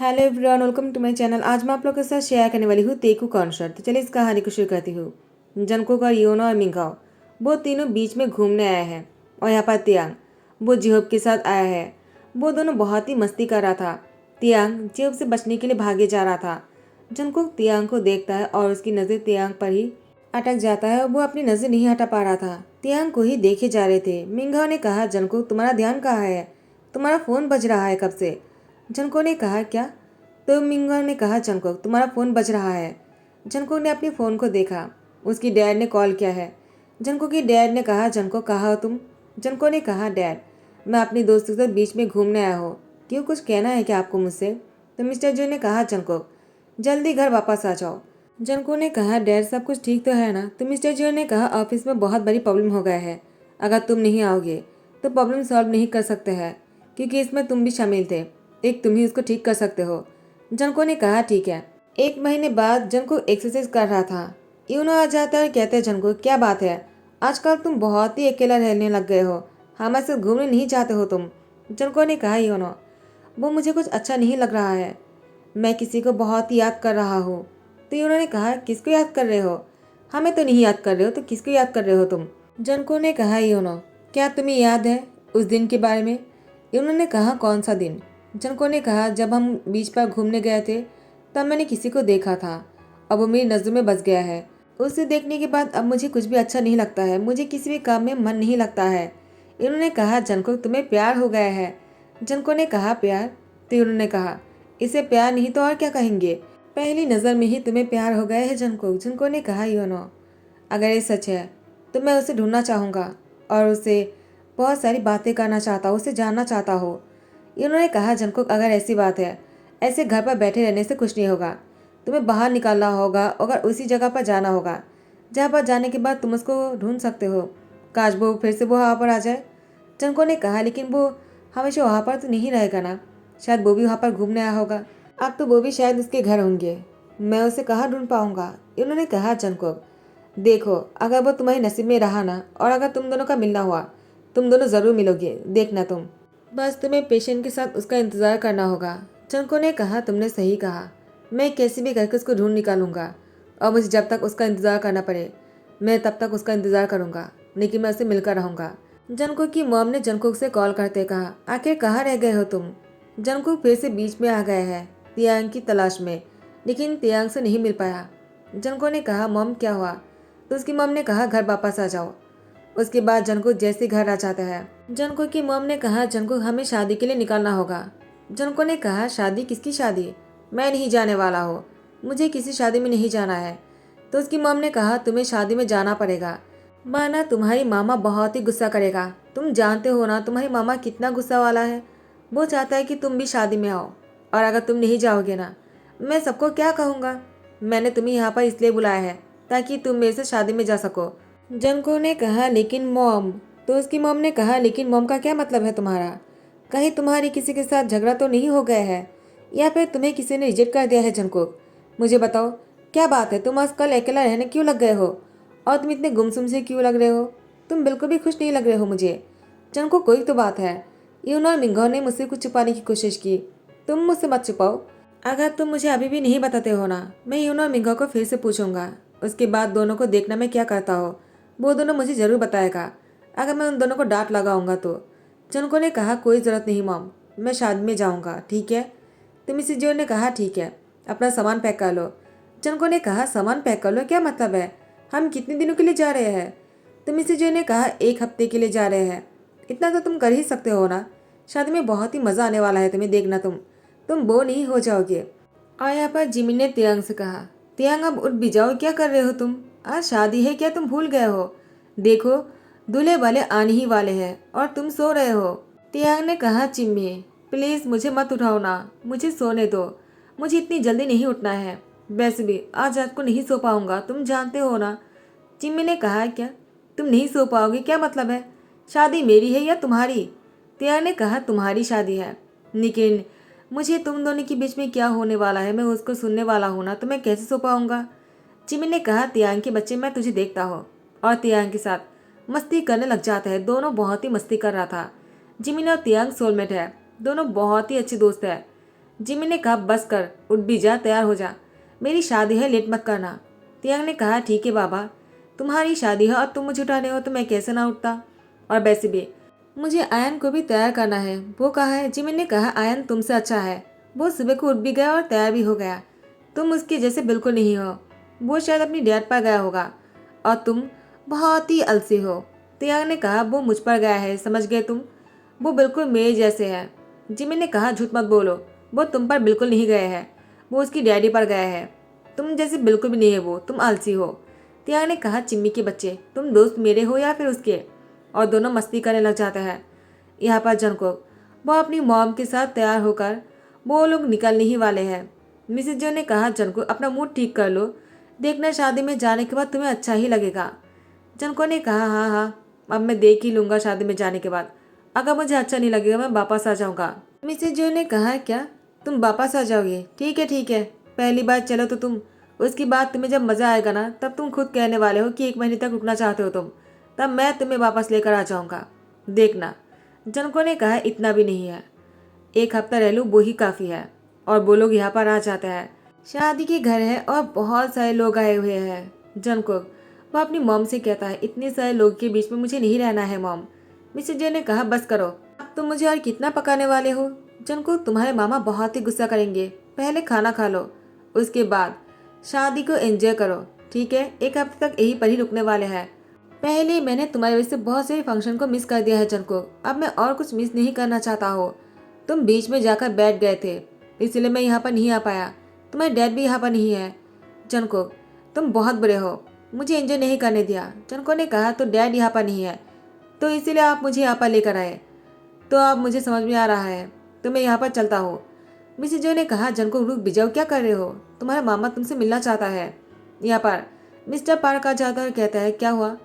Hello everyone, welcome to my channel. आज मैं आप लोगों के साथ शेयर करने वाली हूँ तेकू कॉन्सर्ट। तो चलिए इस कहानी को शुरू करती हूँ। जंगकोक और योनो और मिंगाओ वो तीनों बीच में घूमने आए हैं और यहाँ पर तियांग वो जिहोब के साथ आया है। वो दोनों बहुत ही मस्ती कर रहा था। तियांग जिहोब से बचने के लिए भागे जा रहा था। जंगकोक तियांग को देखता है और उसकी नज़र तियांग पर ही अटक जाता है और वो अपनी नज़र नहीं हटा पा रहा था। तियांग को ही देखे जा रहे थे। मिंगाओ ने कहा, जंगकोक तुम्हारा ध्यान कहाँ है? तुम्हारा फ़ोन बज रहा है कब से? जंगकोक ने कहा, क्या? तो मिंगाओ ने कहा, जंगकोक तुम्हारा फ़ोन बज रहा है। जंगकोक ने अपने फ़ोन को देखा। उसकी डैड ने कॉल किया है। जंगकोक की डैड ने कहा, जंगकोक कहाँ हो तुम? जंगकोक ने कहा, डैड मैं अपनी दोस्तों के साथ बीच में घूमने आया हूँ। क्यों, कुछ कहना है क्या आपको मुझसे? तो मिस्टर जो ने कहा, जंगकोक जल्दी घर वापस आ जाओ। जंगकोक ने कहा, डैड सब कुछ ठीक तो है ना? तो मिस्टर जो ने कहा, ऑफिस में बहुत बड़ी प्रॉब्लम हो गया है। अगर तुम नहीं आओगे तो प्रॉब्लम सॉल्व नहीं कर सकते हैं, क्योंकि इसमें तुम भी शामिल थे। एक तुम ही उसको ठीक कर सकते हो। जंको ने कहा, ठीक है। एक महीने बाद जंको एक्सरसाइज कर रहा था। यूनो आ जाता है और कहते हैं, जंको क्या बात है, आजकल तुम बहुत ही अकेला रहने लग गए हो। हमारे साथ घूमने नहीं चाहते हो तुम? जंको ने कहा, यूनो वो मुझे कुछ अच्छा नहीं लग रहा है। मैं किसी को बहुत ही याद कर रहा हूँ। तो यूनो ने कहा, किसको याद कर रहे हो? हमें तो नहीं याद कर रहे हो तो किसको याद कर रहे हो तुम? जंको ने कहा, यूनो क्या तुम्हें याद है उस दिन के बारे में? यूनो ने कहा, कौन सा दिन? जंको ने कहा, जब हम बीच पर घूमने गए थे तब मैंने किसी को देखा था। अब वो मेरी नज़रों में बस गया है। उसे देखने के बाद अब मुझे कुछ भी अच्छा नहीं लगता है। मुझे किसी भी काम में मन नहीं लगता है। इन्होंने कहा, जंको तुम्हें प्यार हो गया है? जंको ने कहा, प्यार? तो इन्होंने कहा, इसे प्यार नहीं तो और क्या कहेंगे? पहली नज़र में ही तुम्हें प्यार हो गया है जंको? जंको ने कहा, योनो अगर ये सच है तो मैं उसे ढूंढना चाहूँगा और उससे बहुत सारी बातें करना चाहता हूँ, उसे जानना चाहता हूँ। इन्होंने कहा, जंको अगर ऐसी बात है, ऐसे घर पर बैठे रहने से कुछ नहीं होगा। तुम्हें बाहर निकलना होगा और उसी जगह पर जाना होगा जहाँ पर जाने के बाद तुम उसको ढूंढ सकते हो। काश वो फिर से वो वहाँ पर आ जाए। जंको ने कहा, लेकिन वो हमेशा वहाँ पर तो नहीं रहेगा ना। शायद वो भी वहाँ पर घूमने आया होगा। अब तो वो भी शायद उसके घर होंगे। मैं उसे कहाँ ढूंढ पाऊंगा? इन्होंने कहा, जंको देखो अगर वो तुम्हारे नसीब में रहा ना और अगर तुम दोनों का मिलना हुआ, तुम दोनों ज़रूर मिलोगे, देखना तुम। बस तुम्हें पेशेंट के साथ उसका इंतज़ार करना होगा। चंको ने कहा, तुमने सही कहा। मैं कैसे भी करके उसको ढूंढ निकालूंगा और मुझे जब तक उसका इंतज़ार करना पड़े मैं तब तक उसका इंतज़ार करूंगा, लेकिन मैं उससे मिलकर रहूंगा। जंको की मॉम ने जंकुक से कॉल करते कहा, आखिर कहाँ रह गए हो तुम? जंकुक फिर से बीच में आ गए हैं तियांग की तलाश में, लेकिन तियांग से नहीं मिल पाया। जंको ने कहा, मॉम क्या हुआ? तो उसकी मॉम ने कहा, घर वापस आ जाओ। उसके बाद जंको जैसे घर आ जाता है। जंको की मॉम ने कहा, जंको हमें शादी के लिए निकलना होगा। जंको ने कहा, शादी? किसकी शादी? मैं नहीं जाने वाला हूँ, मुझे किसी शादी में नहीं जाना है। तो उसकी मॉम ने कहा, तुम्हें शादी में जाना पड़ेगा, वरना तुम्हारी मामा बहुत ही गुस्सा करेगा। तुम जानते हो ना तुम्हारी मामा कितना गुस्सा वाला है। वो चाहता है कि तुम भी शादी में आओ, और अगर तुम नहीं जाओगे ना मैं सबको क्या कहूँगा। मैंने तुम्हें यहाँ पर इसलिए बुलाया है ताकि तुम मेरे से शादी में जा सको। जंको ने कहा, लेकिन मॉम। तो उसकी मॉम ने कहा, लेकिन मॉम का क्या मतलब है तुम्हारा? कहीं तुम्हारी किसी के साथ झगड़ा तो नहीं हो गया है, या फिर तुम्हें किसी ने रिजेक्ट कर दिया है? जंको मुझे बताओ क्या बात है, तुम आजकल अकेला रहने क्यों लग गए हो और तुम इतने गुमसुम से क्यों लग रहे हो? तुम बिल्कुल भी खुश नहीं लग रहे हो मुझे। जंको कोई तो बात है। यूनो और मिंगो ने मुझसे कुछ छुपाने की कोशिश की, तुम मुझसे मत छुपाओ। अगर तुम मुझे अभी भी नहीं बताते हो ना मैं यूनो और मिंगो को फिर से पूछूंगा। उसके बाद दोनों को देखना मैं क्या करता हो, वो दोनों मुझे ज़रूर बताएगा। अगर मैं उन दोनों को डांट लगाऊंगा तो। जनको ने कहा, कोई ज़रूरत नहीं मॉम, मैं शादी में जाऊंगा, ठीक है? तो मिसिज जो ने कहा, ठीक है, अपना सामान पैक कर लो। जनको ने कहा, सामान पैक कर लो? क्या मतलब है? हम कितने दिनों के लिए जा रहे हैं? तो मिसिज जो ने कहा, 1 हफ्ते के लिए जा रहे हैं। इतना तो तुम कर ही सकते हो ना। शादी में बहुत ही मज़ा आने वाला है तुम्हें, देखना तुम बोर नहीं हो जाओगे। और यहाँ पर जिमी ने तियांग से कहा, तियांग अब उठ भी जाओ, क्या कर रहे हो तुम? आज शादी है क्या, तुम भूल गए हो? देखो दूल्हे वाले आने ही वाले हैं और तुम सो रहे हो। तियांग ने कहा, चिम्मी प्लीज़ मुझे मत उठाओ ना, मुझे सोने दो, मुझे इतनी जल्दी नहीं उठना है। वैसे भी आज रात को नहीं सो पाऊंगा, तुम जानते हो ना। चिम्मी ने कहा, क्या तुम नहीं सो पाओगे? क्या मतलब है? शादी मेरी है या तुम्हारी? तियांग ने कहा, तुम्हारी शादी है, लेकिन मुझे तुम दोनों के बीच में क्या होने वाला है मैं उसको सुनने वाला हूँ ना, तो मैं कैसे सो पाऊंगा? जिमी ने कहा, तियांग के बच्चे मैं तुझे देखता हूँ, और तियांग के साथ मस्ती करने लग जाता है। दोनों बहुत ही मस्ती कर रहा था। जिमिन और तियांग सोलमेट है, दोनों बहुत ही अच्छे दोस्त है। जिमिन ने कहा बस कर, उठ भी जा, तैयार हो जा, मेरी शादी है, लेट मत करना। तियांग ने कहा ठीक है बाबा, तुम्हारी शादी है और तुम मुझे उठाने हो तो मैं कैसे ना उठता। और वैसे भी मुझे आयन को भी तैयार करना है। वो कहा है? जिमिन ने कहा आयन तुमसे अच्छा है, वो सुबह को उठ भी गया और तैयार भी हो गया। तुम उसके जैसे बिल्कुल नहीं हो। वो शायद अपनी डैड पर गया होगा और तुम बहुत ही आलसी हो। तियांग ने कहा वो मुझ पर गया है, समझ गए तुम? वो बिल्कुल मेरे जैसे है। जिमिन ने कहा झूठ मत बोलो, वो तुम पर बिल्कुल नहीं गए हैं, वो उसकी डैडी पर गया है। तुम जैसे बिल्कुल भी नहीं है वो, तुम आलसी हो। तियांग ने कहा चिम्मी के बच्चे, तुम दोस्त मेरे हो या फिर उसके? और दोनों मस्ती करने लग जाते हैं। यहाँ पर जंगकोक वो अपनी मॉम के साथ तैयार होकर वो लोग निकलने ही वाले हैं। मिसेज जो ने कहा जंगकोक अपना मूड ठीक कर लो, देखना शादी में जाने के बाद तुम्हें अच्छा ही लगेगा। जंगकोक ने कहा हाँ हाँ, अब मैं देख ही लूंगा शादी में जाने के बाद, अगर मुझे अच्छा नहीं लगेगा मैं वापस आ जाऊंगा। मिसेज जो ने कहा क्या तुम वापस आ जाओगे? ठीक है ठीक है, पहली बार चलो तो तुम, उसके बाद तुम्हें जब मज़ा आएगा ना तब तुम खुद कहने वाले हो कि 1 महीने तक रुकना चाहते हो तुम, तब मैं तुम्हें वापस लेकर आ जाऊंगा, देखना। जनको ने कहा इतना भी नहीं है, 1 हफ्ता रह लूँ वो ही काफ़ी है। और वो लोग यहाँ पर आ जाते हैं। शादी के घर है और बहुत सारे लोग आए हुए हैं। जंगकुक वो अपनी मॉम से कहता है इतने सारे लोग के बीच में मुझे नहीं रहना है मॉम। मिसेज जे ने कहा बस करो, अब तुम मुझे और कितना पकाने वाले हो? जंगकुक तुम्हारे मामा बहुत ही गुस्सा करेंगे, पहले खाना खा लो, उसके बाद शादी को एंजॉय करो, ठीक है? 1 हफ्ते तक यहीं पर ही रुकने वाले हैं। पहले मैंने तुम्हारी वजह से बहुत से फंक्शन को मिस कर दिया है जंगकुक, अब मैं और कुछ मिस नहीं करना चाहता हो। तुम बीच में जाकर बैठ गए थे इसलिए मैं यहाँ पर नहीं आ पाया, तुम्हारे डैड भी यहाँ पर नहीं है। जंगकुक तुम बहुत बुरे हो, मुझे एंजॉय नहीं करने दिया। जंगकुक ने कहा तो डैड यहाँ पर नहीं है तो इसीलिए आप मुझे यहाँ पर लेकर आए, तो अब मुझे समझ में आ रहा है तो मैं यहाँ पर चलता हूँ। मिसेज जो ने कहा जंगकुक रुक भी जाओ, क्या कर रहे हो? तुम्हारा मामा तुमसे मिलना चाहता है। यहाँ पर मिस्टर पार्क आ जाता है और कहता है क्या हुआ,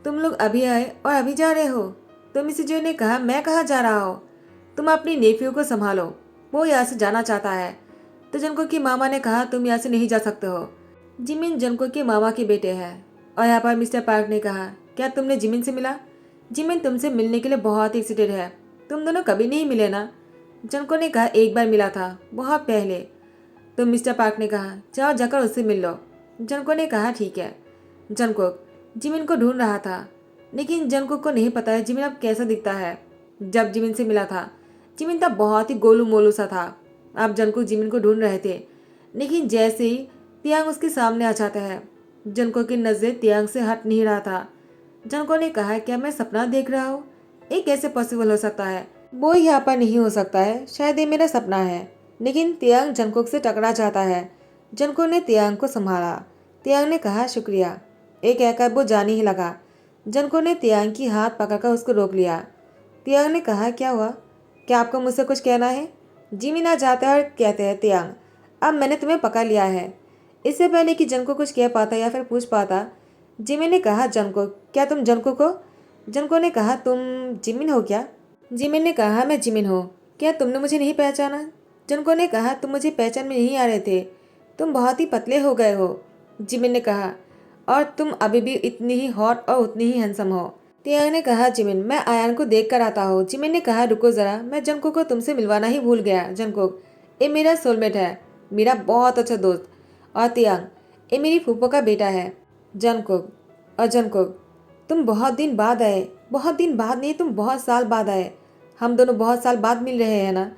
तुम लोग अभी आए और अभी जा रहे हो? तो मिसेज जो ने कहा मैं कहाँ जा रहा हूँ, तुम अपनी नेफ्यू को संभालो, वो यहाँ से जाना चाहता है। तो जंको की मामा ने कहा तुम यहाँ से नहीं जा सकते हो, जिमिन जंको के मामा के बेटे हैं। और यहाँ पर मिस्टर पार्क ने कहा क्या तुमने जिमिन से मिला? जिमिन तुमसे मिलने के लिए बहुत एक्साइटेड है, तुम दोनों कभी नहीं मिले ना? जंको ने कहा एक बार मिला था, बहुत पहले। तो मिस्टर पार्क ने कहा जाओ जाकर उससे मिल लो। जंको ने कहा ठीक है। जंको जिमिन को ढूंढ रहा था लेकिन जंकुक को नहीं पता है जिमिन अब कैसा दिखता है। जब जिमिन से मिला था जिमिन तब बहुत ही गोलू मोलू सा था। अब जंकुक जिमिन को ढूंढ रहे थे लेकिन जैसे ही तियांग उसके सामने आ जाता है जंकुक की नज़र तियांग से हट नहीं रहा था। जंकुक ने कहा क्या मैं सपना देख रहा हूँ, ये कैसे पॉसिबल हो सकता है? वो यहाँ पर नहीं हो सकता है, शायद ये मेरा सपना है। लेकिन तियांग जंकुक से टकरा जाता है। जंकुक ने तियांग को संभाला। तियांग ने कहा शुक्रिया, एक कहकर वो जाने ही लगा। जंको ने तियांग की हाथ पकड़कर उसको रोक लिया। तियांग ने कहा क्या हुआ, क्या आपको मुझसे कुछ कहना है? जिमिन आ जाते हैं और कहते हैं तियांग अब मैंने तुम्हें पकड़ लिया है। इससे पहले कि जंको कुछ कह पाता या फिर पूछ पाता जिमिन ने कहा जंको क्या तुम जंको को? जंको ने कहा तुम जिमिन हो क्या? जिमिन ने कहा मैं जिमिन हूँ, क्या तुमने मुझे नहीं पहचाना? जंको ने कहा तुम मुझे पहचान में नहीं आ रहे थे, तुम बहुत ही पतले हो गए हो। जिमिन ने कहा और तुम अभी भी इतनी ही हॉट और उतनी ही हैंडसम हो। तियांग ने कहा जिमिन मैं आयन को देख कर आता हूँ। जिमिन ने कहा रुको जरा, मैं जंकुक को तुमसे मिलवाना ही भूल गया। जंकुक ये मेरा सोलमेट है, मेरा बहुत अच्छा दोस्त। और तियांग ये मेरी फूफो का बेटा है। जंकुक और जंकुक तुम बहुत दिन बाद आए, बहुत दिन बाद नहीं तुम बहुत साल बाद आए, हम दोनों बहुत साल बाद मिल रहे हैं ना?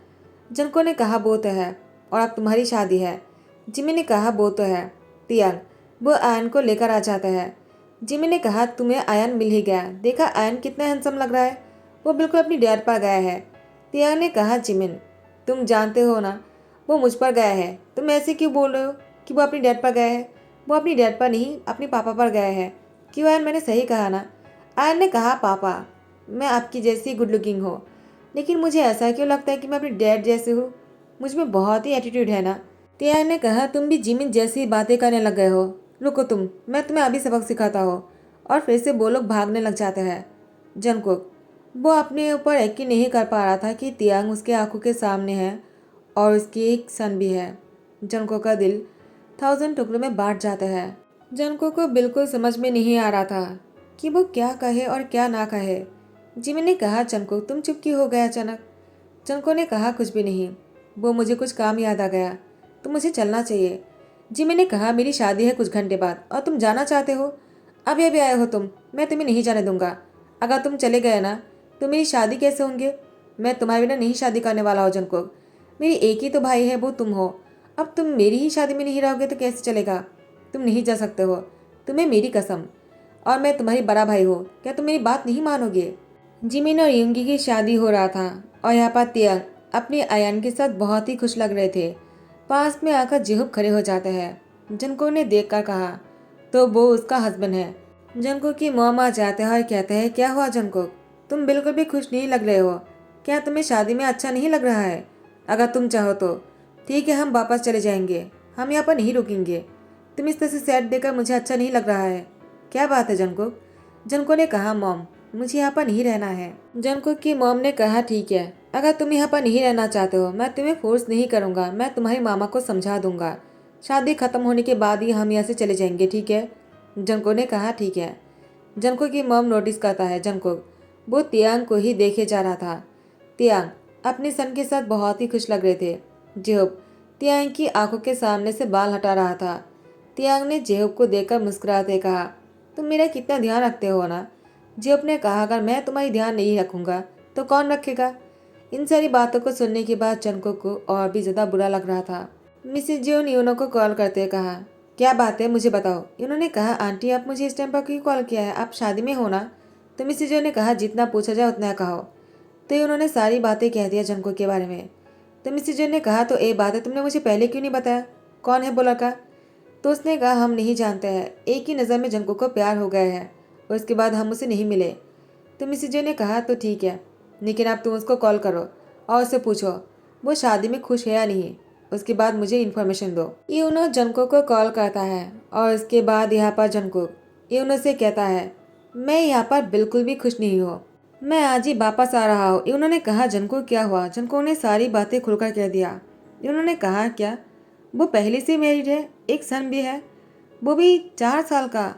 जंको ने कहा वो तो है, और अब तुम्हारी शादी है। जिमिन ने कहा वो तो है। तियांग वो आयन को लेकर आ जाता है। जिमी ने कहा तुम्हें आयन मिल ही गया, देखा आयन कितना हैंडसम लग रहा है, वो बिल्कुल अपनी डैड पर गया है। तियांग ने कहा जिमिन तुम जानते हो ना वो मुझ पर गया है, तुम ऐसे क्यों बोल रहे हो कि वो अपनी डैड पर गया है? वो अपनी डैड पर नहीं अपने पापा पर गया है। क्यों आयन, मैंने सही कहा ना? आयन ने कहा पापा मैं आपकी जैसी गुड लुकिंग हो, लेकिन मुझे ऐसा क्यों लगता है कि मैं अपनी डैड जैसे हूँ? मुझ में बहुत ही एटीट्यूड है ना? तियांग ने कहा तुम भी जिमिन जैसी बातें करने लग गए हो, रुको तुम, मैं तुम्हें अभी सबक सिखाता हूँ। और फिर से वो लोग भागने लग जाते हैं। जंकुक वो अपने ऊपर यकीन नहीं कर पा रहा था कि तियांग उसके आंखों के सामने है और उसकी एक सन भी है। जंकुक का दिल 1000 टुकड़ों में बांट जाता है। जंकुक को बिल्कुल समझ में नहीं आ रहा था कि वो क्या कहे और क्या ना कहे। जिमिन ने कहा जंकुक तुम चुप क्यों हो गए अचानक? जंकुक ने कहा कुछ भी नहीं। वो मुझे कुछ काम याद आ गया तो मुझे चलना चाहिए। जिमी ने कहा, मेरी शादी है कुछ घंटे बाद और तुम जाना चाहते हो? अभी अभी आए हो तुम, मैं तुम्हें नहीं जाने दूंगा। अगर तुम चले गए ना तो मेरी शादी कैसे होंगे? मैं तुम्हारे बिना नहीं शादी करने वाला हूँ जंकुक। मेरी एक ही तो भाई है, वो तुम हो। अब तुम मेरी ही शादी में नहीं रहोगे तो कैसे चलेगा? तुम नहीं जा सकते हो, तुम्हें मेरी कसम। और मैं तुम्हारी बड़ा भाई हूँ, क्या तुम मेरी बात नहीं मानोगे? जिमिन और युंगी की शादी हो रहा था और यहाँ पर तियांग अपने अयान के साथ बहुत ही खुश लग रहे थे। पास में आकर जिहुब खड़े हो जाते हैं। जंको ने देखकर कहा, तो वो उसका हस्बैंड है। जंको की मॉम आ जाते हैं और कहते हैं, क्या हुआ जंको, तुम बिल्कुल भी खुश नहीं लग रहे हो? क्या तुम्हें शादी में अच्छा नहीं लग रहा है? अगर तुम चाहो तो ठीक है, हम वापस चले जाएंगे, हम यहाँ पर नहीं रुकेंगे। तुम इस तरह से सैड देकर मुझे अच्छा नहीं लग रहा है। क्या बात है जंको? जंको ने कहा, मॉम मुझे यहाँ पर नहीं रहना है। जंको की मॉम ने कहा, ठीक है, अगर तुम यहाँ पर नहीं रहना चाहते हो मैं तुम्हें फोर्स नहीं करूँगा, मैं तुम्हारी मामा को समझा दूंगा। शादी खत्म होने के बाद ही हम यहाँ से चले जाएंगे, ठीक है? जंको ने कहा, ठीक है। जंको की मॉम नोटिस करता है जंको वो तियांग को ही देखे जा रहा था। तियांग अपने सन के साथ बहुत ही खुश लग रहे थे। जेहुब तियांग की आंखों के सामने से बाल हटा रहा था। तियांग ने जेहुब को देखकर मुस्कुराते कहा, तुम मेरा कितना ध्यान रखते हो ना? जेहुब ने कहा, अगर मैं तुम्हारी ध्यान नहीं रखूंगा तो कौन रखेगा? इन सारी बातों को सुनने के बाद जंको को और भी ज्यादा बुरा लग रहा था। मिसेज जियो ने यूनो को कॉल करते कहा, क्या बात है मुझे बताओ। उन्होंने कहा, आंटी आप मुझे इस टाइम पर क्यों कॉल किया है, आप शादी में हो ना? तो मिसेज जियो ने कहा, जितना पूछा जाए उतना कहो। तो उन्होंने सारी बातें कह दिया जंको के बारे में। तो मिसेज जियो ने कहा, तो एक बात है, तुमने मुझे पहले क्यों नहीं बताया? कौन है वो लड़का? तो उसने कहा, हम नहीं जानते हैं, एक ही नज़र में जंको को प्यार हो गया है और उसके बाद हम उसे नहीं मिले। तो मिसेज जियो ने कहा, तो ठीक है, लेकिन अब तुम उसको कॉल करो और उससे पूछो वो शादी में खुश है या नहीं। उसके बाद मुझे इन्फॉर्मेशन दो। यूनो जंको को कॉल करता है और उसके बाद यहाँ पर जंको यूनो से कहता है, मैं यहाँ पर बिल्कुल भी खुश नहीं हूँ, मैं आज ही वापस आ रहा हूँ। उन्होंने कहा, जंको क्या हुआ? जंको ने सारी बातें खुलकर कह दिया। उन्होंने कहा, क्या वो पहले से मैरिड है, एक सन भी है, वो भी 4 साल का?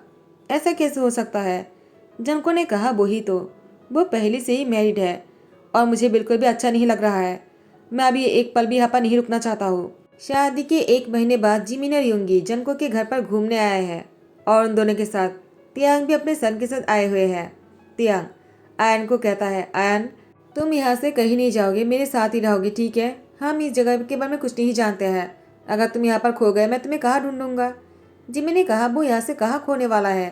ऐसा कैसे हो सकता है? जंको ने कहा, वही तो, वो पहले से ही मैरिड है और मुझे बिल्कुल भी अच्छा नहीं लग रहा है। मैं अभी एक पल भी यहाँ पर नहीं रुकना चाहता हूँ। शादी के 1 महीने बाद जिमिन और युंगी जंको के घर पर घूमने आए हैं और उन दोनों के साथ तियांग भी अपने सन के साथ आए हुए हैं। तियांग आयन को कहता है, आयन तुम यहाँ से कहीं नहीं जाओगे, मेरे साथ ही रहोगे, ठीक है? हम इस जगह के बारे में कुछ नहीं जानते हैं, अगर तुम यहाँ पर खो गए मैं तुम्हें कहाँ ढूंढूंगा? जिमी ने कहा, वो यहाँ से कहाँ खोने वाला है?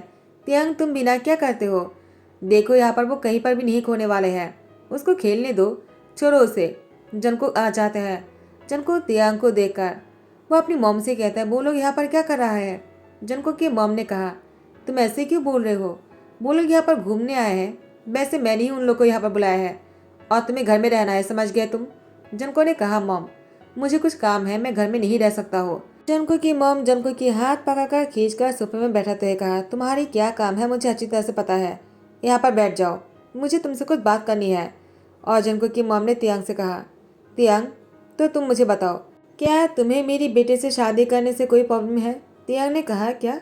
तियांग तुम बिना क्या करते हो? देखो यहाँ पर वो कहीं पर भी नहीं खोने वाले हैं, उसको खेलने दो, छोड़ो उसे। जनको आ जाते हैं। जनको तियांग को देखकर वो अपनी मॉम से कहता है, वो लोग यहाँ पर क्या कर रहा है? जनको की मॉम ने कहा, तुम ऐसे क्यों बोल रहे हो? वो लोग यहाँ पर घूमने आए हैं, वैसे मैंने ही उन लोग को यहाँ पर बुलाया है और तुम्हें घर में रहना है, समझ गए तुम? जनको ने कहा, मॉम मुझे कुछ काम है, मैं घर में नहीं रह सकता हूँ। जनको की मॉम जनको की हाथ पकड़कर खींचकर सोफे में बैठाते हुए कहा, तुम्हारी क्या काम है मुझे अच्छी तरह से पता है, यहाँ पर बैठ जाओ, मुझे तुमसे कुछ बात करनी है। और जनको की मॉम ने तियांग से कहा, तियांग तो तुम मुझे बताओ, क्या तुम्हें मेरी बेटे से शादी करने से कोई प्रॉब्लम है? तियांग ने कहा, क्या?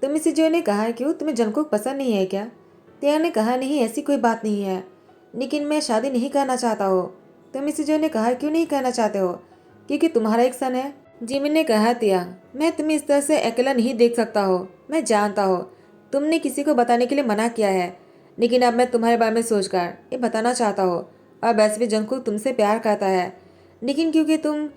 तुम इसे जो ने कहा, क्यों तुम्हें जनको पसंद नहीं है क्या? तियांग ने कहा, नहीं ऐसी कोई बात नहीं है, लेकिन मैं शादी नहीं करना चाहता हो। तुम इसे जो ने कहा, क्यों नहीं करना चाहते हो? क्योंकि तुम्हारा एक सन है। जिमिन ने कहा, तियांग मैं तुम्हें इस तरह से अकेला नहीं देख सकता हो, मैं जानता हूँ तुमने किसी को बताने के लिए मना किया है, लेकिन अब मैं तुम्हारे बारे में सोचकर ये बताना चाहता हूँ। और वैसे भी जंको तुमसे प्यार करता है, लेकिन क्योंकि तुम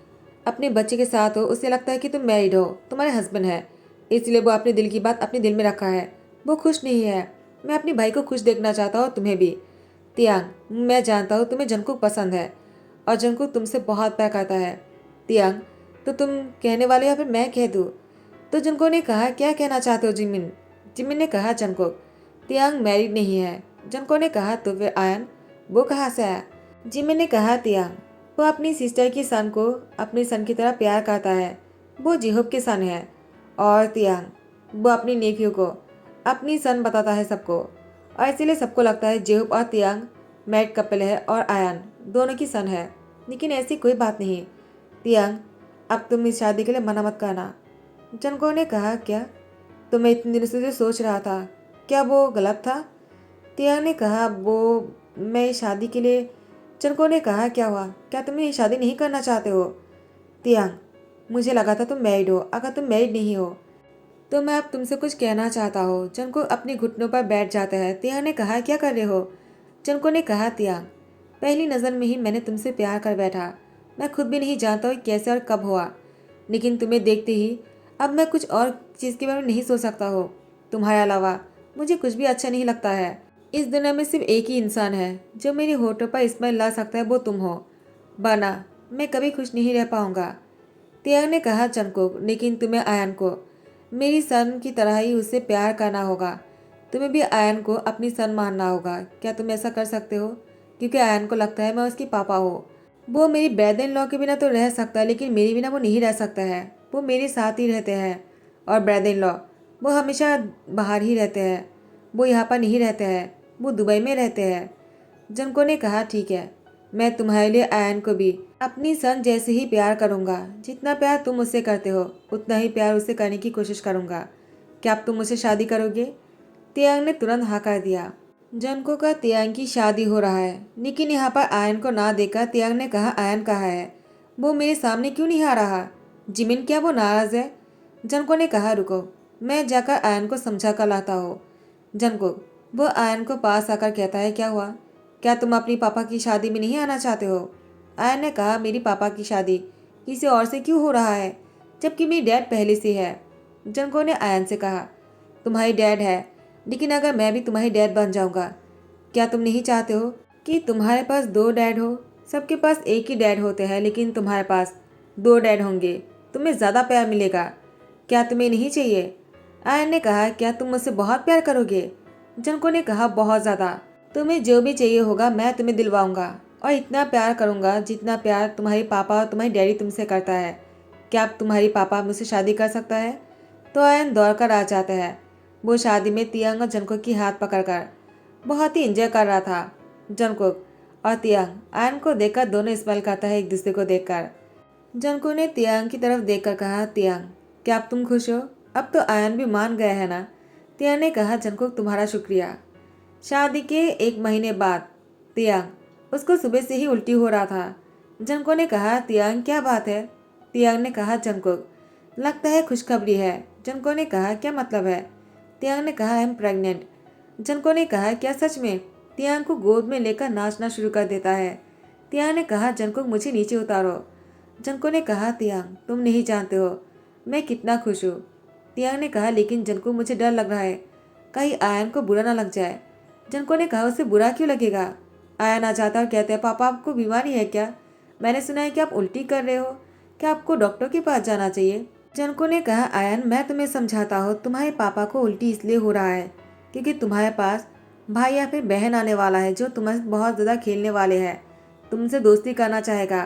अपने बच्चे के साथ हो उसे लगता है कि तुम मैरिड हो, तुम्हारे हस्बैंड है, इसलिए वो अपने दिल की बात अपने दिल में रखा है, वो खुश नहीं है। मैं अपने भाई को खुश देखना चाहता हूँ, तुम्हें भी। तियांग मैं जानता हूँ तुम्हें जंकुक पसंद है और जंकुक तुमसे बहुत प्यार करता है। तियांग तो तुम कहने वाले या फिर मैं कह दूँ? तो जंकुक ने कहा, क्या कहना चाहते हो जिमिन? जिमिन ने कहा, जंकुक तियांग मैरिड नहीं है। जंकुक ने कहा, तो फिर आयन वो कहाँ से आया? जिमिन ने कहा, तियांग वो अपनी सिस्टर की सन को अपने सन की तरह प्यार करता है, वो जिहुब के सन है। और तियांग वो अपनी नेफ्यू को अपनी सन बताता है सबको, और इसीलिए सबको लगता है जिहुब और तियांग मैरिड कपल है और आयन दोनों की सन है, लेकिन ऐसी कोई बात नहीं। तियांग अब तुम इस शादी के लिए मना मत करना। जंको ने कहा, क्या? तो मैं इतने दिनों से जो सोच रहा था, क्या वो गलत था? तियांग ने कहा, वो मैं इस शादी के लिए। जंको ने कहा, क्या हुआ, क्या तुम ये शादी नहीं करना चाहते हो? तियांग, मुझे लगा था तुम मैरिड हो। अगर तुम मैरिड नहीं हो तो मैं अब तुमसे कुछ कहना चाहता हूँ। जंगकुक अपने घुटनों पर बैठ जाता है। तियांग ने कहा, क्या कर रहे हो? जंगकुक ने कहा, तियांग, पहली नज़र में ही मैंने तुमसे प्यार कर बैठा। मैं खुद भी नहीं जानता हूँ कैसे और कब हुआ, लेकिन तुम्हें देखते ही अब मैं कुछ और चीज़ के बारे में नहीं सोच सकता हो। तुम्हारे अलावा मुझे कुछ भी अच्छा नहीं लगता है। इस दुनिया में सिर्फ एक ही इंसान है जो मेरे होठों पर स्माइल ला सकता है, वो तुम हो। वरना मैं कभी खुश नहीं रह पाऊंगा। तियांग ने कहा, जंगकुक, लेकिन तुम्हें आयन को मेरी सन की तरह ही उससे प्यार करना होगा। तुम्हें भी आयन को अपनी सन मानना होगा। क्या तुम ऐसा कर सकते हो? क्योंकि आयन को लगता है मैं उसकी पापा हूँ। वो मेरी ब्रदर इन लॉ के बिना तो रह सकता है, लेकिन मेरे बिना वो नहीं रह सकता है। वो मेरे साथ ही रहते हैं। और ब्रदर इन लॉ, वो हमेशा बाहर ही रहते हैं। वो यहाँ पर नहीं रहते हैं, वो दुबई में रहते हैं। जंको ने कहा, ठीक है, मैं तुम्हारे लिए आयन को भी अपनी सन जैसे ही प्यार करूँगा। जितना प्यार तुम उससे करते हो उतना ही प्यार उससे करने की कोशिश करूँगा। क्या अब तुम मुझसे शादी करोगे? तियांग ने तुरंत हाँ कर दिया। जंको का तियांग की शादी हो रहा है, लेकिन यहाँ पर आयन को ना देखकर तियांग ने कहा, आयन कहाँ है? वो मेरे सामने क्यों नहीं आ रहा? जिमिन, क्या वो नाराज है? जंको ने कहा, रुको, मैं जाकर आयन को समझा कर लाता हूँ। जंको, वो आयन को पास आकर कहता है, क्या हुआ? क्या तुम अपनी पापा की शादी में नहीं आना चाहते हो? आयन ने कहा, मेरी पापा की शादी किसी और से क्यों हो रहा है, जबकि मेरी डैड पहले से है। जंको ने आयन से कहा, तुम्हारी डैड है, लेकिन अगर मैं भी तुम्हारी डैड बन जाऊंगा, क्या तुम नहीं चाहते हो कि तुम्हारे पास दो डैड हो? सबके पास एक ही डैड होते हैं, लेकिन तुम्हारे पास दो डैड होंगे, तुम्हें ज़्यादा प्यार मिलेगा। क्या तुम्हें नहीं चाहिए? आयन ने कहा, क्या तुम मुझसे बहुत प्यार करोगे? जंको ने कहा, बहुत ज़्यादा। तुम्हें जो भी चाहिए होगा मैं तुम्हें दिलवाऊंगा, और इतना प्यार करूंगा जितना प्यार तुम्हारे पापा और तुम्हारी डैडी तुमसे करता है। क्या अब तुम्हारी पापा मुझसे शादी कर सकता है? तो आयन दौड़ कर आ जाता है। वो शादी में तियांग और जंको की हाथ पकड़कर बहुत ही इंजॉय कर रहा था। जंकुक और तियांग आयन को देखकर दोनों स्माइल करता है एक दूसरे को देखकर। जंकुक ने तियांग की तरफ देखकर कहा, तियांग, क्या अब तुम खुश हो? अब तो आयन भी मान गया है ना? तियांग ने कहा, जंकुक, तुम्हारा शुक्रिया। शादी के एक महीने बाद तियांग, उसको सुबह से ही उल्टी हो रहा था। जंकुक ने कहा, तियांग, क्या बात है? तियांग ने कहा, जंकुक, लगता है खुशखबरी है। जंकुक ने कहा, क्या मतलब है? तियांग ने कहा, आई एम प्रेग्नेंट। जंको ने कहा, क्या सच में? तियांग को गोद में लेकर नाचना शुरू कर देता है। तियांग ने कहा, जंको, मुझे नीचे उतारो। जंको ने कहा, तियांग, तुम नहीं जानते हो मैं कितना खुश हूँ। तियांग ने कहा, लेकिन जंको, मुझे डर लग रहा है, कहीं आयन को बुरा ना लग जाए। जंको ने कहा, उसे बुरा क्यों लगेगा? आयन आ जाता और कहते हैं, पापा, आपको बीमारी है क्या? मैंने सुना है कि आप उल्टी कर रहे हो, क्या आपको डॉक्टर के पास जाना चाहिए? जंको ने कहा, आयन, मैं तुम्हें समझाता हूँ, तुम्हारे पापा को उल्टी इसलिए हो रहा है क्योंकि तुम्हारे पास भाई या फिर बहन आने वाला है जो तुम्हारे बहुत ज़्यादा खेलने वाले हैं, तुमसे दोस्ती करना चाहेगा।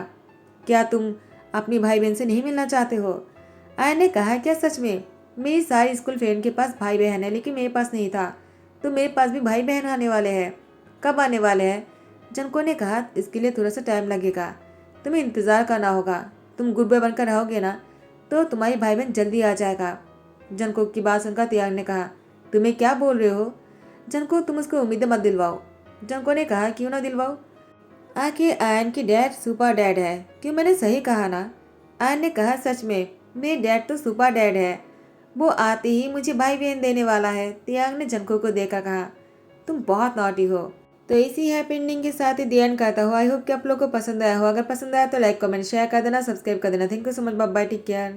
क्या तुम अपनी भाई बहन से नहीं मिलना चाहते हो? आयन ने कहा, क्या सच में? मेरी सारी स्कूल फ्रेंड के पास भाई बहन है, लेकिन मेरे पास नहीं था, तो मेरे पास भी भाई बहन आने वाले हैं। कब आने वाले हैं? जंको ने कहा, इसके लिए थोड़ा सा टाइम लगेगा, तुम्हें इंतज़ार करना होगा। तुम गुड बॉय बनकर रहोगे ना, तो तुम्हारी भाई बहन जल्दी आ जाएगा। जंको की बात सुनकर तियांग ने कहा, तुम्हें क्या बोल रहे हो? जंको, तुम उसको उम्मीदें मत दिलवाओ। जंको ने कहा, क्यों ना दिलवाओ? आखिर आयन की डैड सुपर डैड है, क्यों मैंने सही कहा ना? आयन ने कहा, सच में मेरे डैड तो सुपर डैड है, वो आते ही मुझे भाई बहन देने वाला है। तियांग ने जंको को देखा कहा, तुम बहुत नॉटी हो। तो इसी हैप्पी एंडिंग के साथ ही दी एंड करता हूँ। आई होप कि आप लोगों को पसंद आया हो। अगर पसंद आया तो लाइक कमेंट शेयर कर देना, सब्सक्राइब कर देना। Thank you so much, bye bye, take care.